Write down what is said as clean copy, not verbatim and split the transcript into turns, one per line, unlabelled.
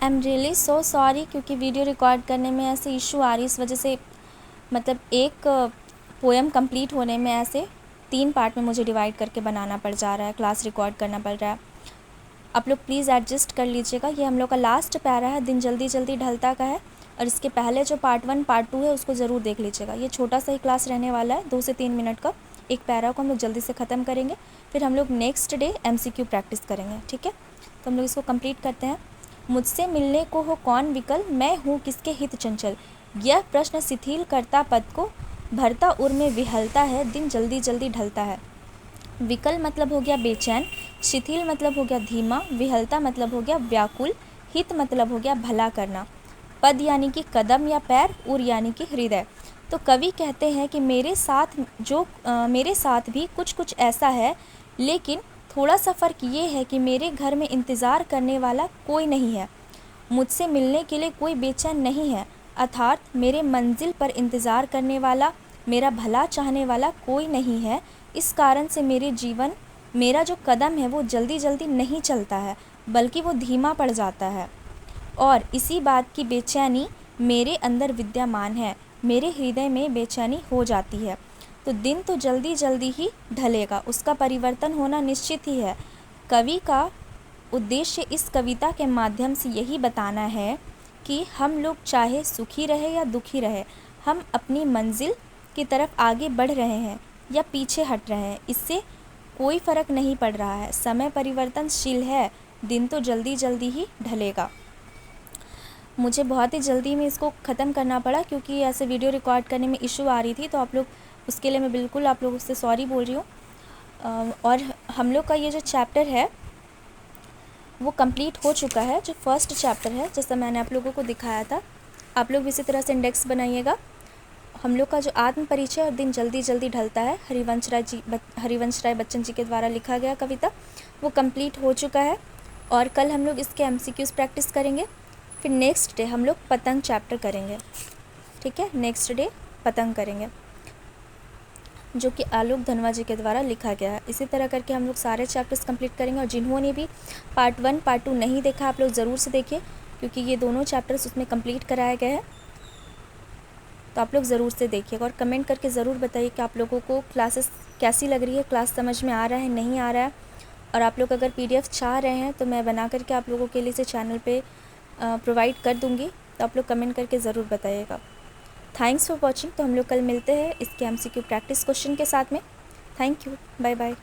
I am really so sorry, क्योंकि video record करने में ऐसे इशू आ रही, इस वजह से मतलब एक पोएम कंप्लीट होने में ऐसे 3 पार्ट में मुझे डिवाइड करके बनाना पड़ जा रहा है, क्लास रिकॉर्ड करना पड़ रहा है। आप लोग प्लीज़ एडजस्ट कर लीजिएगा। ये हम लोग का लास्ट पैरा है, दिन जल्दी जल्दी ढलता का है, और इसके पहले जो पार्ट 1 पार्ट 2 है उसको ज़रूर देख लीजिएगा। ये छोटा सा ही क्लास रहने वाला है, 2 से 3 मिनट का। एक पैरा को हम लोग जल्दी से ख़त्म करेंगे, फिर हम लोग नेक्स्ट डे MCQ प्रैक्टिस करेंगे, ठीक है। तो हम लोग इसको कंप्लीट करते हैं। मुझसे मिलने को हो कौन विकल, मैं हूँ किसके हित चंचल। यह प्रश्न शिथिल करता पद को, भरता उर में विहलता है, दिन जल्दी जल्दी ढलता है। विकल मतलब हो गया बेचैन, शिथिल मतलब हो गया धीमा, विहलता मतलब हो गया व्याकुल, हित मतलब हो गया भला करना, पद यानी कि कदम या पैर, उर यानी कि हृदय। तो कवि कहते हैं कि मेरे साथ भी कुछ कुछ ऐसा है, लेकिन थोड़ा सा फ़र्क ये है कि मेरे घर में इंतज़ार करने वाला कोई नहीं है, मुझसे मिलने के लिए कोई बेचैन नहीं है, अर्थात मेरे मंजिल पर इंतज़ार करने वाला, मेरा भला चाहने वाला कोई नहीं है। इस कारण से मेरा जो कदम है वो जल्दी जल्दी नहीं चलता है, बल्कि वो धीमा पड़ जाता है, और इसी बात की बेचैनी मेरे अंदर विद्यमान है, मेरे हृदय में बेचैनी हो जाती है। तो दिन तो जल्दी जल्दी ही ढलेगा, उसका परिवर्तन होना निश्चित ही है। कवि का उद्देश्य इस कविता के माध्यम से यही बताना है कि हम लोग चाहे सुखी रहे या दुखी रहे, हम अपनी मंजिल की तरफ आगे बढ़ रहे हैं या पीछे हट रहे हैं, इससे कोई फ़र्क नहीं पड़ रहा है। समय परिवर्तनशील है, दिन तो जल्दी जल्दी ही ढलेगा। मुझे बहुत ही जल्दी में इसको ख़त्म करना पड़ा, क्योंकि ऐसे वीडियो रिकॉर्ड करने में इशू आ रही थी, तो आप लोग उसके लिए मैं बिल्कुल आप लोगों से सॉरी बोल रही हूँ। और हम लोग का ये जो चैप्टर है वो कंप्लीट हो चुका है, जो फर्स्ट चैप्टर है, जैसा मैंने आप लोगों को दिखाया था। आप लोग इसी तरह से इंडेक्स बनाइएगा। हम लोग का जो आत्म परिचय और दिन जल्दी जल्दी ढलता है, हरिवंश राय बच्चन जी के द्वारा लिखा गया कविता, वो कंप्लीट हो चुका है। और कल हम लोग इसके MCQs प्रैक्टिस करेंगे। फिर नेक्स्ट डे हम लोग पतंग चैप्टर करेंगे, ठीक है। नेक्स्ट डे पतंग करेंगे, जो कि आलोक धनवा जी के द्वारा लिखा गया है। इसी तरह करके हम लोग सारे चैप्टर्स कंप्लीट करेंगे। और जिन्होंने भी पार्ट 1 पार्ट 2 नहीं देखा, आप लोग ज़रूर से देखिए, क्योंकि ये दोनों चैप्टर्स उसमें कंप्लीट कराए गए हैं। तो आप लोग ज़रूर से देखिएगा, और कमेंट करके ज़रूर बताइए कि आप लोगों को क्लासेस कैसी लग रही है, क्लास समझ में आ रहा है नहीं आ रहा है। और आप लोग अगर PDF चाह रहे हैं तो मैं बना करके आप लोगों के लिए इसे चैनल पे प्रोवाइड कर दूँगी, तो आप लोग कमेंट करके ज़रूर बताइएगा। Thanks for watching. तो हम लोग कल मिलते हैं इसके MCQ प्रैक्टिस क्वेश्चन के साथ में। Thank you, bye bye.